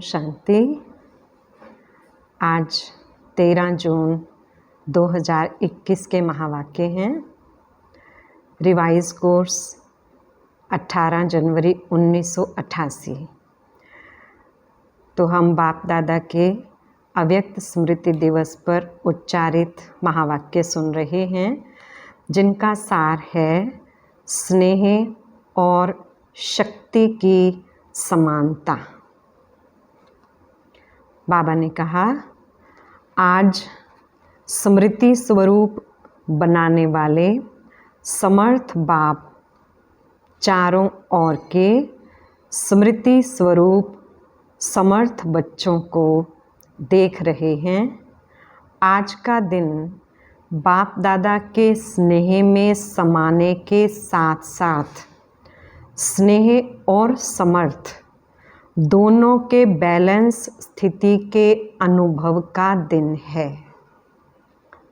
शांति। आज 13 जून 2021 के महावाक्य हैं। रिवाइज कोर्स 18 जनवरी 1988। तो हम बाप दादा के अव्यक्त स्मृति दिवस पर उच्चारित महावाक्य सुन रहे हैं, जिनका सार है स्नेह और शक्ति की समानता। बाबा ने कहा, आज स्मृति स्वरूप बनाने वाले समर्थ बाप चारों ओर के स्मृति स्वरूप समर्थ बच्चों को देख रहे हैं। आज का दिन बाप दादा के स्नेह में समाने के साथ साथ स्नेह और समर्थ दोनों के बैलेंस स्थिति के अनुभव का दिन है।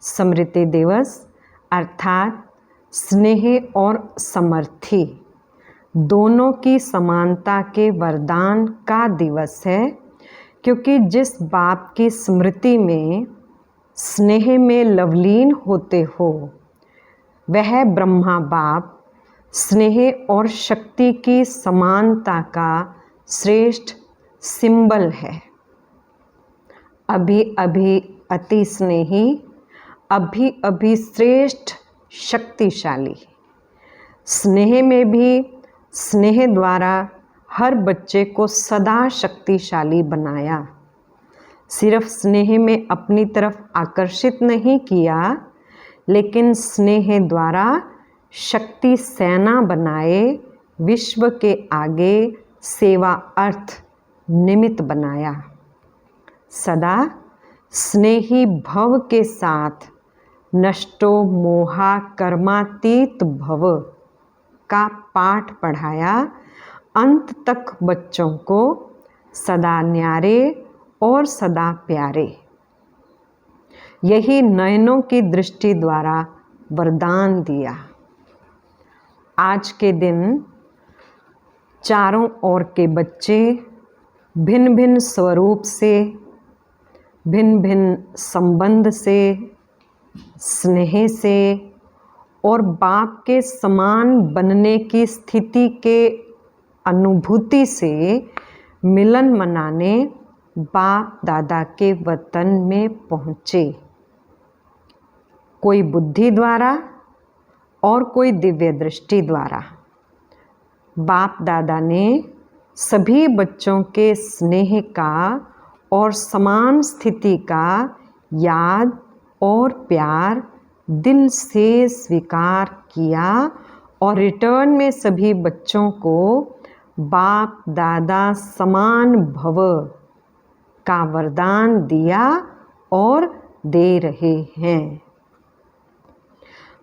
स्मृति दिवस अर्थात स्नेह और समर्थी दोनों की समानता के वरदान का दिवस है, क्योंकि जिस बाप की स्मृति में स्नेह में लवलीन होते हो, वह ब्रह्मा बाप स्नेह और शक्ति की समानता का श्रेष्ठ सिंबल है। अभी अभी अति स्नेही, अभी अभी श्रेष्ठ शक्तिशाली। स्नेह में भी स्नेह द्वारा हर बच्चे को सदा शक्तिशाली बनाया। सिर्फ स्नेह में अपनी तरफ आकर्षित नहीं किया, लेकिन स्नेह द्वारा शक्ति सेना बनाए विश्व के आगे सेवा अर्थ निमित्त बनाया। सदा स्नेही भव के साथ नष्टो मोहा कर्मातीत भव का पाठ पढ़ाया। अंत तक बच्चों को सदा न्यारे और सदा प्यारे। यही नयनों की दृष्टि द्वारा वरदान दिया। आज के दिन चारों ओर के बच्चे भिन्न भिन्न स्वरूप से, भिन्न भिन्न संबंध से, स्नेह से और बाप के समान बनने की स्थिति के अनुभूति से मिलन मनाने बाप दादा के वतन में पहुँचे। कोई बुद्धि द्वारा और कोई दिव्य दृष्टि द्वारा। बाप दादा ने सभी बच्चों के स्नेह का और समान स्थिति का याद और प्यार दिल से स्वीकार किया और रिटर्न में सभी बच्चों को बाप दादा समान भव का वरदान दिया और दे रहे हैं।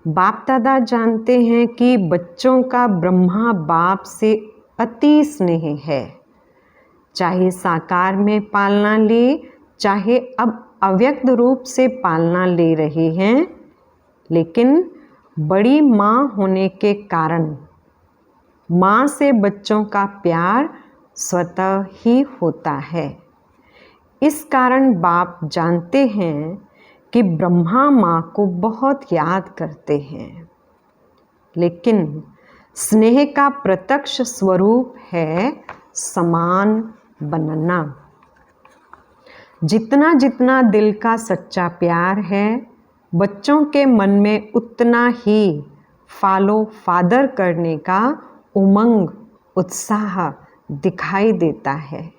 बाप दादा जानते हैं कि बच्चों का ब्रह्मा बाप से अति स्नेह है। चाहे साकार में पालना ले, चाहे अब अव्यक्त रूप से पालना ले रहे हैं, लेकिन बड़ी माँ होने के कारण माँ से बच्चों का प्यार स्वतः ही होता है। इस कारण बाप जानते हैं कि ब्रह्मा माँ को बहुत याद करते हैं, लेकिन स्नेह का प्रत्यक्ष स्वरूप है समान बनना। जितना जितना दिल का सच्चा प्यार है, बच्चों के मन में उतना ही फॉलो फादर करने का उमंग उत्साह दिखाई देता है।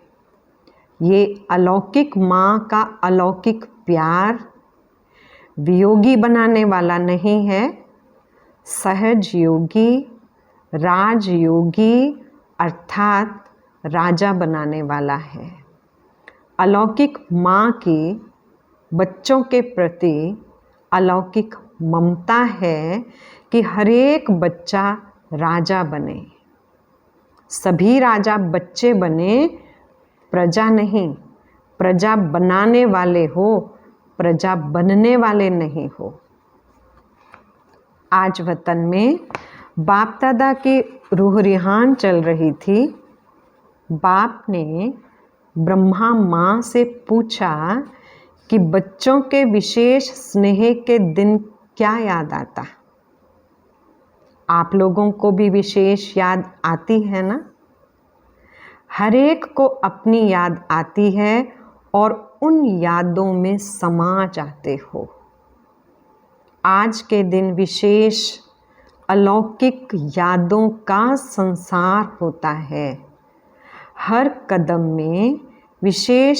ये अलौकिक माँ का अलौकिक प्यार वियोगी बनाने वाला नहीं है, सहज योगी, राजयोगी अर्थात राजा बनाने वाला है। अलौकिक माँ की बच्चों के प्रति अलौकिक ममता है कि हर एक बच्चा राजा बने। सभी राजा बच्चे बने, प्रजा नहीं। प्रजा बनाने वाले हो, प्रजा बनने वाले नहीं हो। आज वतन में बाप दादा की रूह रिहान चल रही थी। बाप ने ब्रह्मा माँ से पूछा कि बच्चों के विशेष स्नेह के दिन क्या याद आता। आप लोगों को भी विशेष याद आती है ना? हर एक को अपनी याद आती है और उन यादों में समा जाते हो। आज के दिन विशेष अलौकिक यादों का संसार होता है। हर कदम में विशेष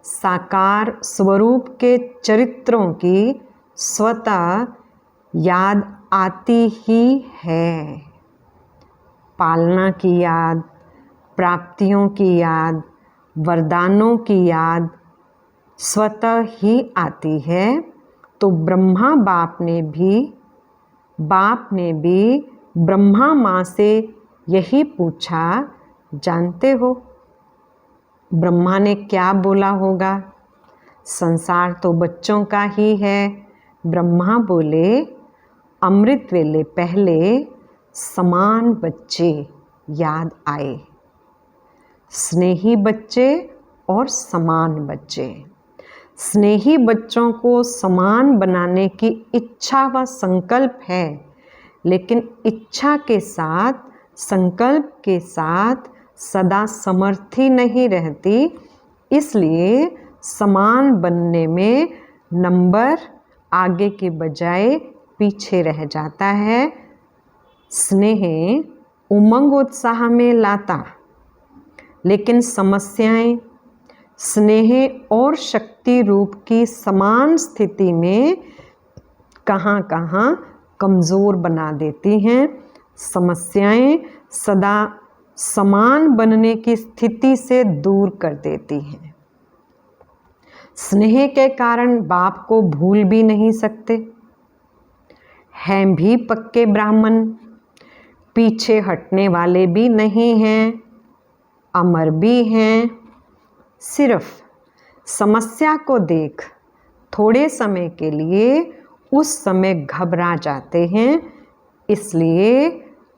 साकार स्वरूप के चरित्रों की स्वतः याद आती ही है। पालना की याद, प्राप्तियों की याद, वरदानों की याद स्वतः ही आती है। तो ब्रह्मा बाप ने भी ब्रह्मा माँ से यही पूछा। जानते हो ब्रह्मा ने क्या बोला होगा? संसार तो बच्चों का ही है। ब्रह्मा बोले, अमृत वेले पहले समान बच्चे याद आए। स्नेही बच्चे और समान बच्चे। स्नेही बच्चों को समान बनाने की इच्छा व संकल्प है, लेकिन इच्छा के साथ, संकल्प के साथ सदा समर्थी नहीं रहती। इसलिए समान बनने में नंबर आगे के बजाय पीछे रह जाता है। स्नेह उमंग उत्साह में लाता, लेकिन समस्याएं स्नेह और शक्ति रूप की समान स्थिति में कहाँ कहाँ कमज़ोर बना देती हैं। समस्याएं सदा समान बनने की स्थिति से दूर कर देती हैं। स्नेह के कारण बाप को भूल भी नहीं सकते। हैं भी पक्के ब्राह्मण, पीछे हटने वाले भी नहीं हैं, अमर भी हैं। सिर्फ समस्या को देख थोड़े समय के लिए उस समय घबरा जाते हैं। इसलिए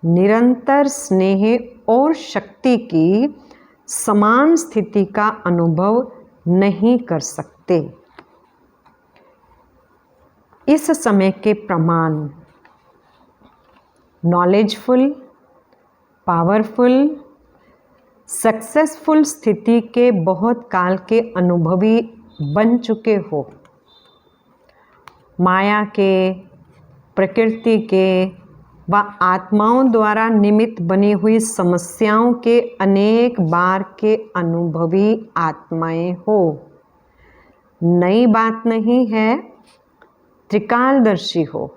निरंतर स्नेह और शक्ति की समान स्थिति का अनुभव नहीं कर सकते। इस समय के प्रमाण नॉलेजफुल, पावरफुल, सक्सेसफुल स्थिति के बहुत काल के अनुभवी बन चुके हो। माया के, प्रकृति के व आत्माओं द्वारा निमित्त बनी हुई समस्याओं के अनेक बार के अनुभवी आत्माएं हो। नई बात नहीं है, त्रिकालदर्शी हो।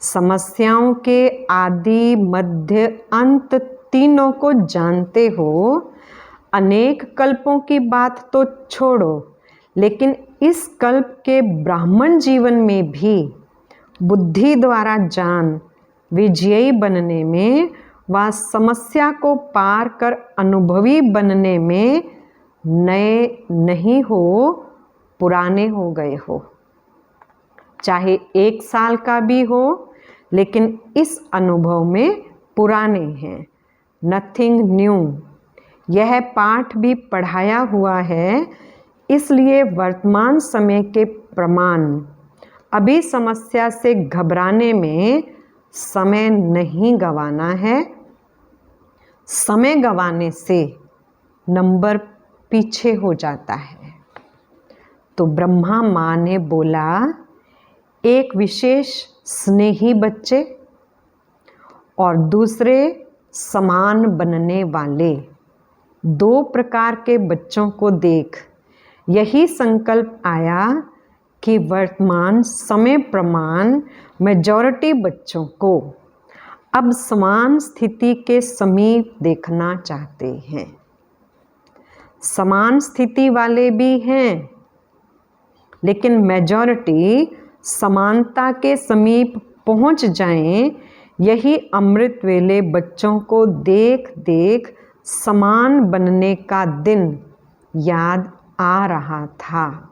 समस्याओं के आदि, मध्य, अंत तीनों को जानते हो। अनेक कल्पों की बात तो छोड़ो, लेकिन इस कल्प के ब्राह्मण जीवन में भी बुद्धि द्वारा जान विजयी बनने में व समस्या को पार कर अनुभवी बनने में नए नहीं हो, पुराने हो गए हो। चाहे 1 साल का भी हो, लेकिन इस अनुभव में पुराने हैं। Nothing new. यह पाठ भी पढ़ाया हुआ है, इसलिए वर्तमान समय के प्रमाण अभी समस्या से घबराने में समय नहीं गंवाना है। समय गंवाने से नंबर पीछे हो जाता है। तो ब्रह्मा माँ ने बोला, एक विशेष स्नेही बच्चे और दूसरे समान बनने वाले 2 प्रकार के बच्चों को देख यही संकल्प आया कि वर्तमान समय प्रमाण मेजॉरिटी बच्चों को अब समान स्थिति के समीप देखना चाहते हैं। समान स्थिति वाले भी हैं, लेकिन मेजॉरिटी समानता के समीप पहुंच जाएं, यही अमृत वेले बच्चों को देख देख समान बनने का दिन याद आ रहा था।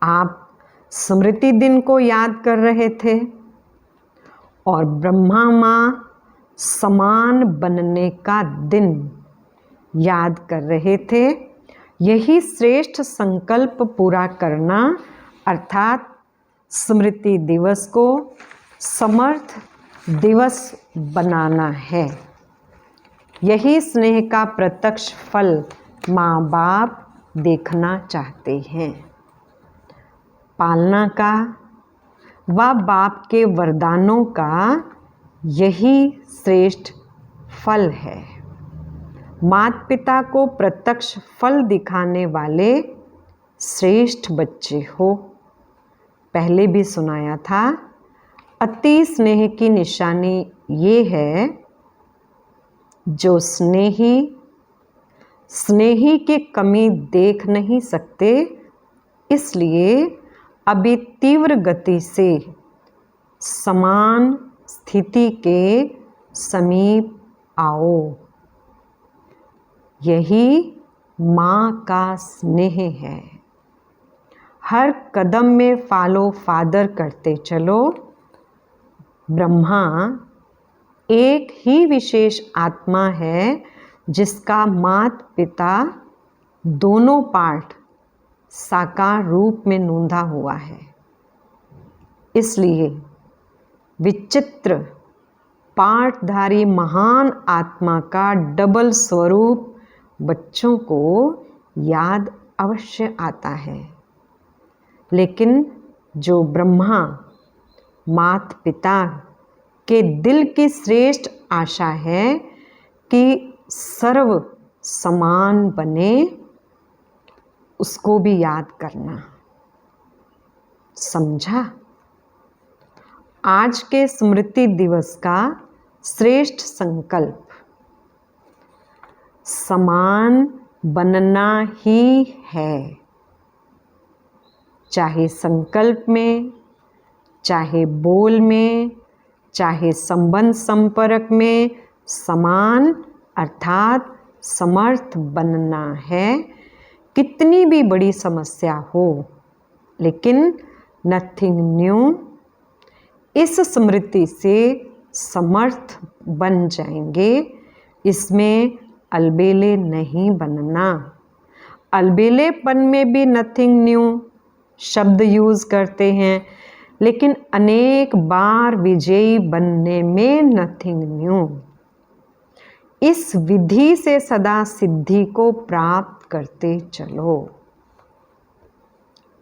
आप स्मृति दिन को याद कर रहे थे और ब्रह्मा माँ समान बनने का दिन याद कर रहे थे। यही श्रेष्ठ संकल्प पूरा करना अर्थात स्मृति दिवस को समर्थ दिवस बनाना है। यही स्नेह का प्रत्यक्ष फल माँ बाप देखना चाहते हैं। पालना का व बाप के वरदानों का यही श्रेष्ठ फल है। माता पिता को प्रत्यक्ष फल दिखाने वाले श्रेष्ठ बच्चे हो। पहले भी सुनाया था, अति स्नेह की निशानी ये है, जो स्नेही की कमी देख नहीं सकते, इसलिए अभी तीव्र गति से समान स्थिति के समीप आओ। यही माँ का स्नेह है। हर कदम में फॉलो फादर करते चलो। ब्रह्मा एक ही विशेष आत्मा है जिसका माता पिता दोनों पार्ट साकार रूप में नूंधा हुआ है। इसलिए विचित्र पाठधारी महान आत्मा का डबल स्वरूप बच्चों को याद अवश्य आता है। लेकिन जो ब्रह्मा माता पिता के दिल की श्रेष्ठ आशा है कि सर्व समान बने, उसको भी याद करना। समझा? आज के स्मृति दिवस का श्रेष्ठ संकल्प समान बनना ही है। चाहे संकल्प में, चाहे बोल में, चाहे संबंध संपर्क में, समान अर्थात समर्थ बनना है। कितनी भी बड़ी समस्या हो, लेकिन नथिंग न्यू, इस स्मृति से समर्थ बन जाएंगे। इसमें अलबेले नहीं बनना। अलबेलेपन में भी नथिंग न्यू शब्द यूज़ करते हैं, लेकिन अनेक बार विजयी बनने में नथिंग न्यू। इस विधि से सदा सिद्धि को प्राप्त करते चलो।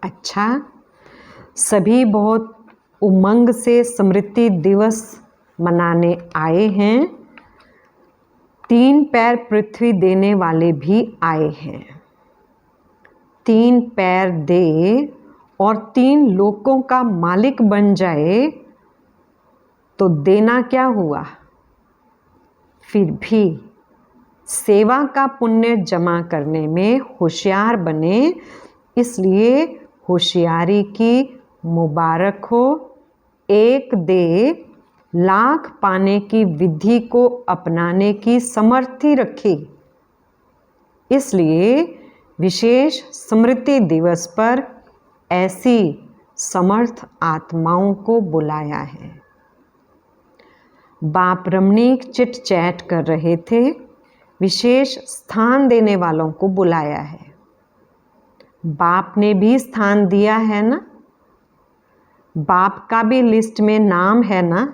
अच्छा, सभी बहुत उमंग से स्मृति दिवस मनाने आए हैं। 3 पैर पृथ्वी देने वाले भी आए हैं। 3 पैर दे और 3 लोकों का मालिक बन जाए तो देना क्या हुआ? फिर भी सेवा का पुण्य जमा करने में होशियार बने, इसलिए होशियारी की मुबारक हो। एक दे लाख पाने की विधि को अपनाने की समर्थी रखी। इसलिए विशेष स्मृति दिवस पर ऐसी समर्थ आत्माओं को बुलाया है। बाप रमणीक चिट चैट कर रहे थे, विशेष स्थान देने वालों को बुलाया है। बाप ने भी स्थान दिया है ना, बाप का भी लिस्ट में नाम है ना।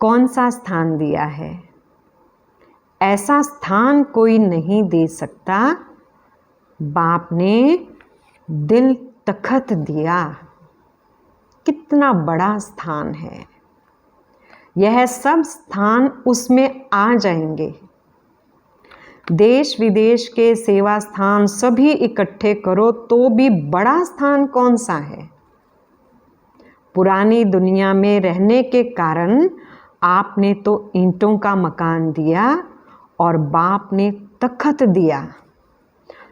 कौन सा स्थान दिया है? ऐसा स्थान कोई नहीं दे सकता। बाप ने दिल तखत दिया। कितना बड़ा स्थान है। यह सब स्थान उसमें आ जाएंगे। देश विदेश के सेवा स्थान सभी इकट्ठे करो तो भी बड़ा स्थान कौन सा है? पुरानी दुनिया में रहने के कारण आपने तो ईंटों का मकान दिया और बाप ने तखत दिया,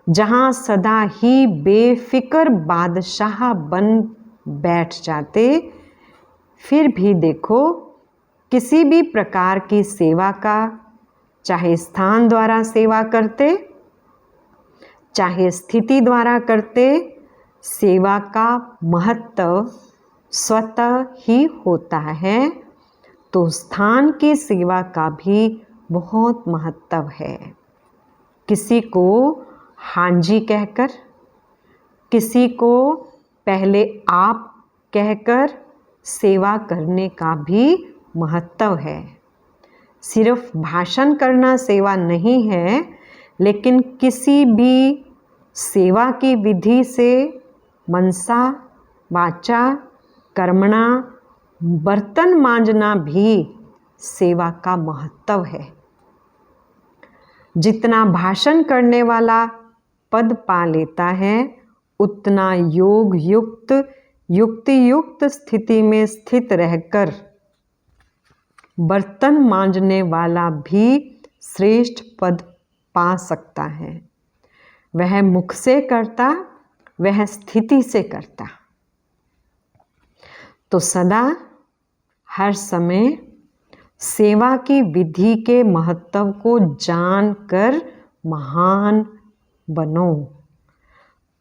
जहाँ सदा ही बेफिक्र बादशाह बन बैठ जाते। फिर भी देखो, किसी भी प्रकार की सेवा का, चाहे स्थान द्वारा सेवा करते, चाहे स्थिति द्वारा करते, सेवा का महत्व स्वतः ही होता है। तो स्थान की सेवा का भी बहुत महत्व है। किसी को हाँ जी कहकर, किसी को पहले आप कहकर सेवा करने का भी महत्व है। सिर्फ भाषण करना सेवा नहीं है, लेकिन किसी भी सेवा की विधि से मनसा वाचा कर्मणा बर्तन मांजना भी सेवा का महत्व है। जितना भाषण करने वाला पद पा लेता है, उतना योग युक्त युक्ति युक्त स्थिति में स्थित रहकर बर्तन मांजने वाला भी श्रेष्ठ पद पा सकता है। वह मुख से करता, वह स्थिति से करता। तो सदा हर समय सेवा की विधि के महत्व को जानकर महान बनो।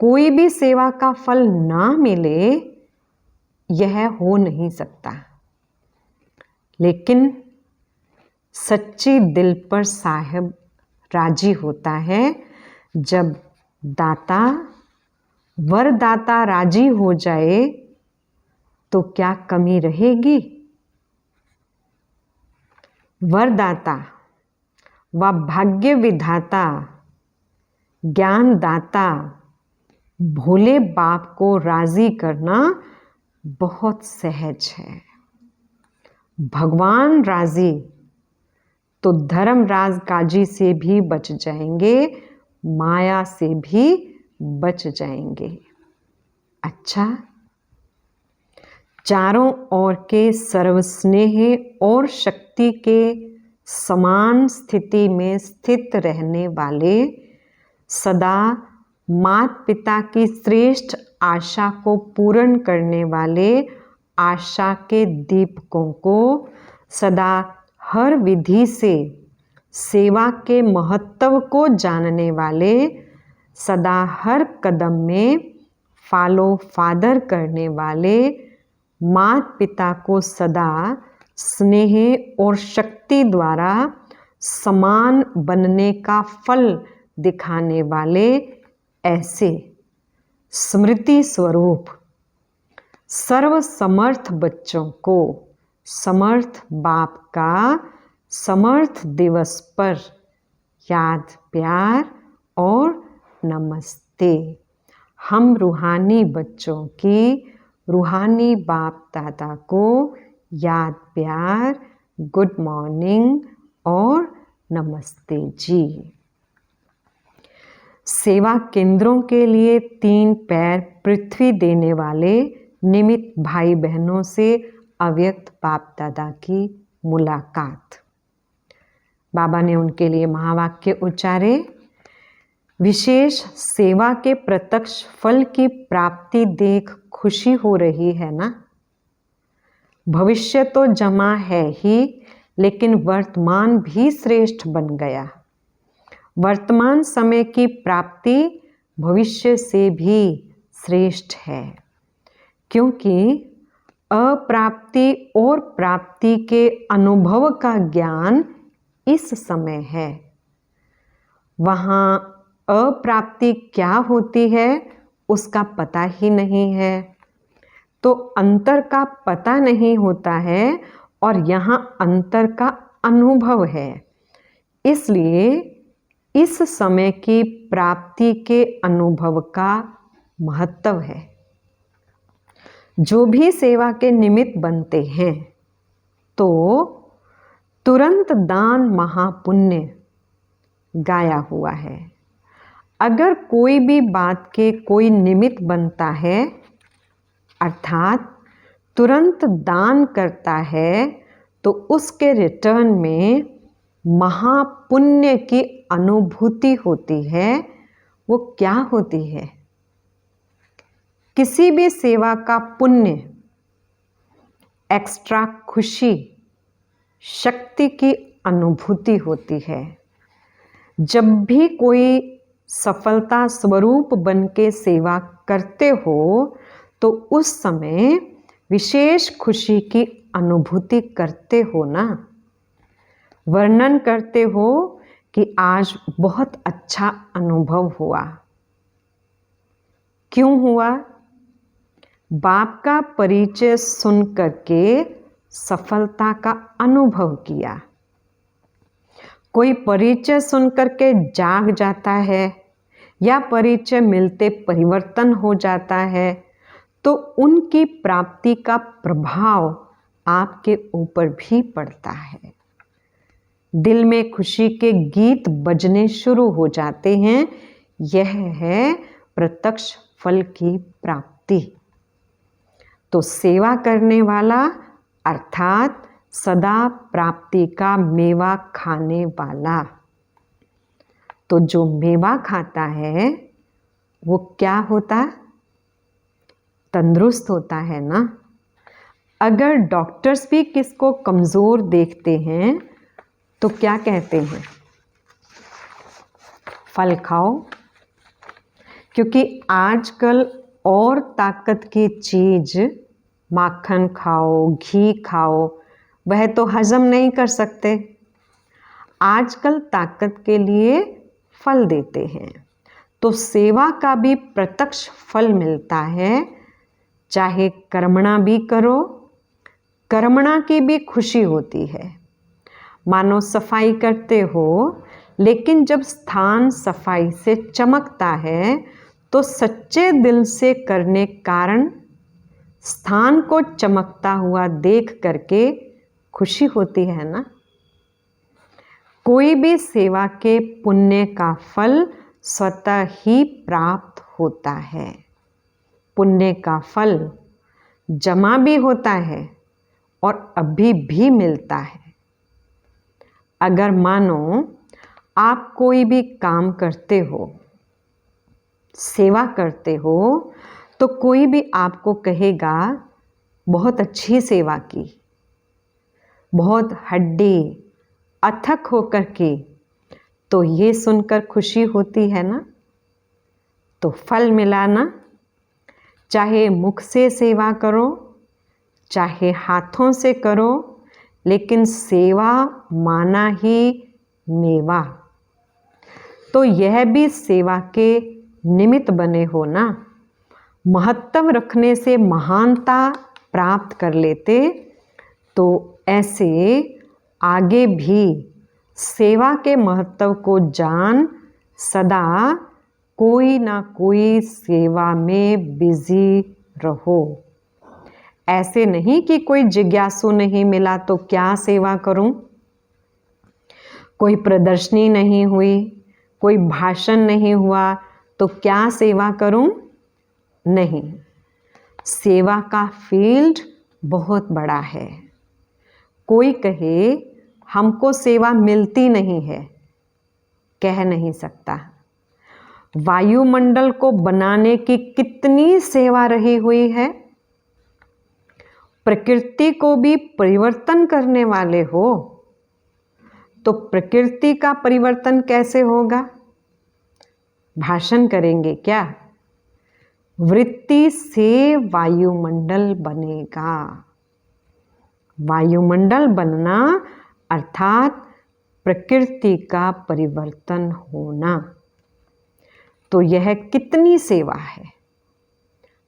कोई भी सेवा का फल ना मिले, यह हो नहीं सकता। लेकिन सच्ची दिल पर साहिब राजी होता है। जब दाता वरदाता राजी हो जाए तो क्या कमी रहेगी। वरदाता व भाग्य विधाता ज्ञानदाता भोले बाप को राजी करना बहुत सहज है। भगवान राजी तो धर्मराज काजी से भी बच जाएंगे, माया से भी बच जाएंगे। अच्छा, चारों ओर के सर्वस्नेह और शक्ति के समान स्थिति में स्थित रहने वाले, सदा माता पिता की श्रेष्ठ आशा को पूर्ण करने वाले आशा के दीपकों को, सदा हर विधि से सेवा के महत्व को जानने वाले, सदा हर कदम में फॉलो फादर करने वाले, माता पिता को सदा स्नेह और शक्ति द्वारा समान बनने का फल दिखाने वाले, ऐसे स्मृति स्वरूप सर्वसमर्थ बच्चों को समर्थ बाप का समर्थ दिवस पर याद प्यार और नमस्ते। हम रूहानी बच्चों की रूहानी बाप दादा को याद प्यार, गुड मॉर्निंग और नमस्ते जी। सेवा केंद्रों के लिए 3 पैर पृथ्वी देने वाले निमित्त भाई बहनों से अव्यक्त बाप दादा की मुलाकात। बाबा ने उनके लिए महावाक्य उच्चारे। विशेष सेवा के प्रत्यक्ष फल की प्राप्ति देख खुशी हो रही है ना। भविष्य तो जमा है ही, लेकिन वर्तमान भी श्रेष्ठ बन गया। वर्तमान समय की प्राप्ति भविष्य से भी श्रेष्ठ है, क्योंकि अप्राप्ति और प्राप्ति के अनुभव का ज्ञान इस समय है। वहाँ अप्राप्ति क्या होती है उसका पता ही नहीं है, तो अंतर का पता नहीं होता है और यहाँ अंतर का अनुभव है। इसलिए इस समय की प्राप्ति के अनुभव का महत्व है। जो भी सेवा के निमित्त बनते हैं तो तुरंत दान महापुण्य गाया हुआ है। अगर कोई भी बात के कोई निमित्त बनता है, अर्थात तुरंत दान करता है, तो उसके रिटर्न में महापुण्य की अनुभूति होती है। वो क्या होती है? किसी भी सेवा का पुण्य एक्स्ट्रा खुशी, शक्ति की अनुभूति होती है। जब भी कोई सफलता स्वरूप बन के सेवा करते हो तो उस समय विशेष खुशी की अनुभूति करते हो ना। वर्णन करते हो कि आज बहुत अच्छा अनुभव हुआ। क्यों हुआ? बाप का परिचय सुन करके सफलता का अनुभव किया। कोई परिचय सुन करके जाग जाता है या परिचय मिलते परिवर्तन हो जाता है, तो उनकी प्राप्ति का प्रभाव आपके ऊपर भी पड़ता है। दिल में खुशी के गीत बजने शुरू हो जाते हैं। यह है प्रत्यक्ष फल की प्राप्ति। तो सेवा करने वाला अर्थात सदा प्राप्ति का मेवा खाने वाला। तो जो मेवा खाता है वो क्या होता? तंदुरुस्त होता है ना। अगर डॉक्टर्स भी किसको कमज़ोर देखते हैं तो क्या कहते हैं? फल खाओ। क्योंकि आजकल और ताकत की चीज़, माखन खाओ, घी खाओ, वह तो हजम नहीं कर सकते। आजकल ताकत के लिए फल देते हैं। तो सेवा का भी प्रत्यक्ष फल मिलता है। चाहे कर्मणा भी करो, कर्मणा की भी खुशी होती है। मानो सफाई करते हो, लेकिन जब स्थान सफाई से चमकता है तो सच्चे दिल से करने कारण स्थान को चमकता हुआ देख करके खुशी होती है ना। कोई भी सेवा के पुण्य का फल स्वतः ही प्राप्त होता है। पुण्य का फल जमा भी होता है और अभी भी मिलता है। अगर मानो आप कोई भी काम करते हो, सेवा करते हो, तो कोई भी आपको कहेगा बहुत अच्छी सेवा की, बहुत हड्डी अथक होकर के, तो ये सुनकर खुशी होती है ना। तो फल मिला ना। चाहे मुख से सेवा करो, चाहे हाथों से करो, लेकिन सेवा माना ही मेवा। तो यह भी सेवा के निमित्त बने हो ना। महत्व रखने से महानता प्राप्त कर लेते, तो ऐसे आगे भी सेवा के महत्व को जान सदा कोई ना कोई सेवा में बिजी रहो। ऐसे नहीं कि कोई जिज्ञासु नहीं मिला तो क्या सेवा करूं, कोई प्रदर्शनी नहीं हुई, कोई भाषण नहीं हुआ तो क्या सेवा करूं। नहीं, सेवा का फील्ड बहुत बड़ा है। कोई कहे हमको सेवा मिलती नहीं है, कह नहीं सकता। वायुमंडल को बनाने की कितनी सेवा रही हुई है। प्रकृति को भी परिवर्तन करने वाले हो, तो प्रकृति का परिवर्तन कैसे होगा? भाषण करेंगे क्या? वृत्ति से वायुमंडल बनेगा। वायुमंडल बनना अर्थात प्रकृति का परिवर्तन होना। तो यह कितनी सेवा है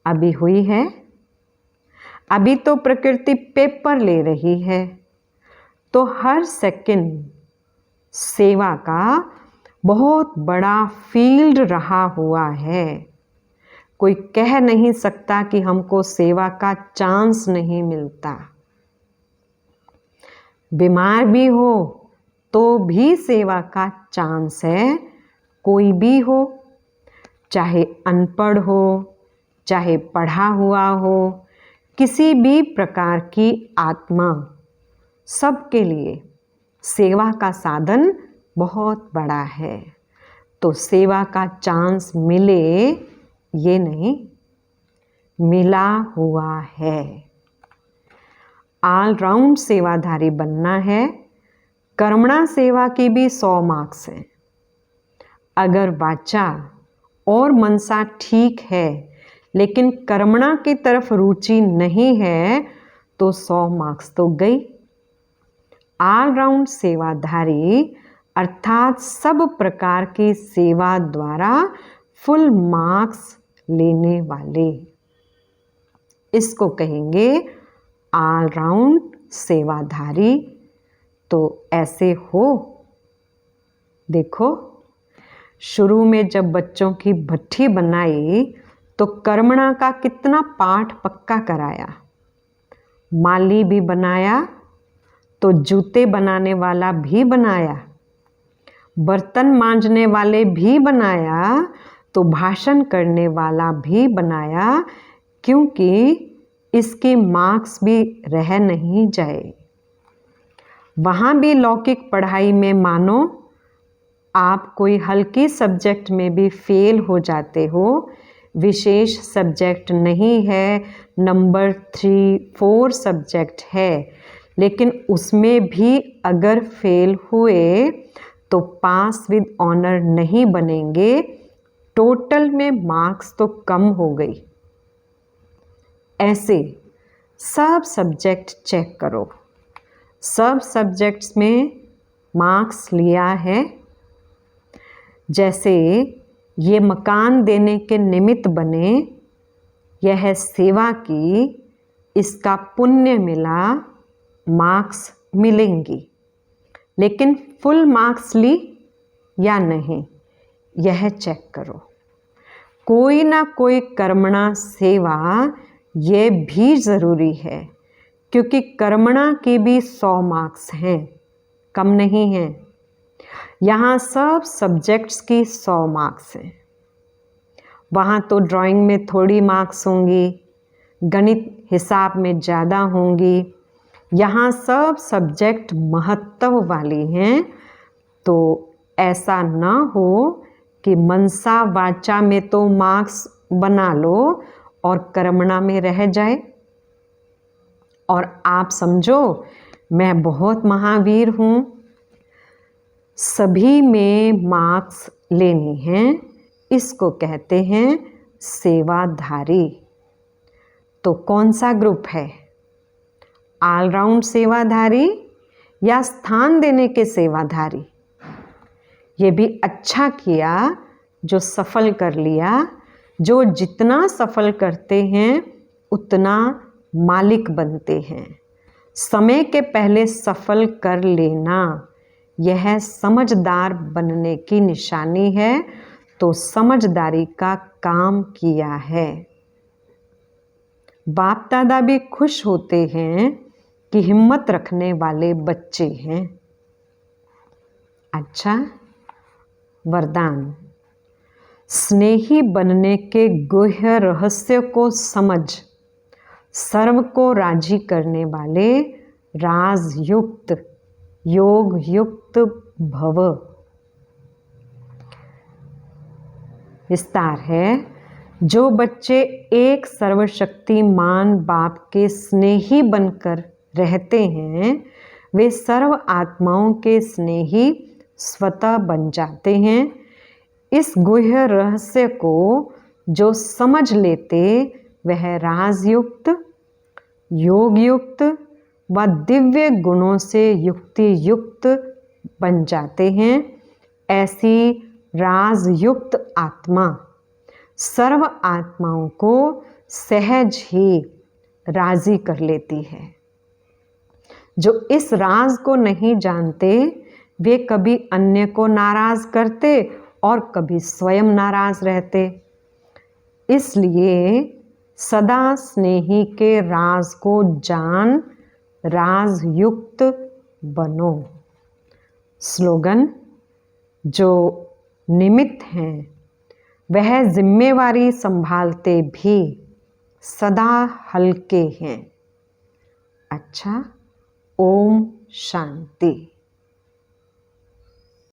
अभी हुई है। अभी तो प्रकृति पेपर ले रही है, तो हर सेकंड सेवा का बहुत बड़ा फील्ड रहा हुआ है। कोई कह नहीं सकता कि हमको सेवा का चांस नहीं मिलता। बीमार भी हो तो भी सेवा का चांस है। कोई भी हो, चाहे अनपढ़ हो, चाहे पढ़ा हुआ हो, किसी भी प्रकार की आत्मा, सबके लिए सेवा का साधन बहुत बड़ा है। तो सेवा का चांस मिले ये नहीं, मिला हुआ है। ऑल राउंड सेवाधारी बनना है। कर्मणा सेवा की भी 100 मार्क्स हैं। अगर वाचा और मनसा ठीक है लेकिन कर्मणा की तरफ रुचि नहीं है तो 100 मार्क्स तो गई। ऑलराउंड सेवाधारी अर्थात सब प्रकार की सेवा द्वारा फुल मार्क्स लेने वाले, इसको कहेंगे ऑलराउंड सेवाधारी। तो ऐसे हो, देखो शुरू में जब बच्चों की भट्ठी बनाई तो कर्मणा का कितना पाठ पक्का कराया, माली भी बनाया तो जूते बनाने वाला भी बनाया, बर्तन मांजने वाले भी बनाया तो भाषण करने वाला भी बनाया, क्योंकि इसके मार्क्स भी रह नहीं जाए। वहाँ भी लौकिक पढ़ाई में मानो आप कोई हल्की सब्जेक्ट में भी फेल हो जाते हो, विशेष सब्जेक्ट नहीं है, नंबर 3-4 सब्जेक्ट है, लेकिन उसमें भी अगर फेल हुए तो पास विद ऑनर नहीं बनेंगे, टोटल में मार्क्स तो कम हो गई। ऐसे सब सब्जेक्ट चेक करो, सब सब्जेक्ट्स में मार्क्स लिया है। जैसे ये मकान देने के निमित्त बने, यह सेवा की, इसका पुण्य मिला, मार्क्स मिलेंगी, लेकिन फुल मार्क्स ली या नहीं यह चेक करो। कोई ना कोई कर्मणा सेवा ये भी ज़रूरी है, क्योंकि कर्मणा के भी 100 मार्क्स हैं, कम नहीं हैं। यहाँ सब सब्जेक्ट्स की 100 मार्क्स हैं। वहाँ तो ड्राइंग में थोड़ी मार्क्स होंगी, गणित हिसाब में ज़्यादा होंगी। यहाँ सब सब्जेक्ट महत्व वाली हैं, तो ऐसा ना हो कि मनसा वाचा में तो मार्क्स बना लो और कर्मणा में रह जाए और आप समझो मैं बहुत महावीर हूँ, सभी में मार्क्स लेने हैं, इसको कहते हैं सेवाधारी। तो कौन सा ग्रुप है, ऑलराउंड सेवाधारी या स्थान देने के सेवाधारी? ये भी अच्छा किया जो सफल कर लिया। जो जितना सफल करते हैं उतना मालिक बनते हैं। समय के पहले सफल कर लेना यह समझदार बनने की निशानी है, तो समझदारी का काम किया है। बाप दादा भी खुश होते हैं कि हिम्मत रखने वाले बच्चे हैं। अच्छा, वरदान, स्नेही बनने के गुह्य रहस्य को समझ सर्व को राजी करने वाले राजयुक्त योग युक्त भव। विस्तार है, जो बच्चे एक सर्वशक्तिमान बाप के स्नेही बनकर रहते हैं, वे सर्व आत्माओं के स्नेही स्वतः बन जाते हैं। इस गुह्य रहस्य को जो समझ लेते वह राजयुक्त योग युक्त व दिव्य गुणों से युक्ति युक्त बन जाते हैं। ऐसी राजयुक्त आत्मा सर्व आत्माओं को सहज ही राजी कर लेती है। जो इस राज को नहीं जानते वे कभी अन्य को नाराज करते और कभी स्वयं नाराज रहते। इसलिए सदा स्नेही के राज को जान राजयुक्त बनो। स्लोगन, जो निमित्त हैं वह जिम्मेवारी संभालते भी सदा हल्के हैं। अच्छा, ओम शांति।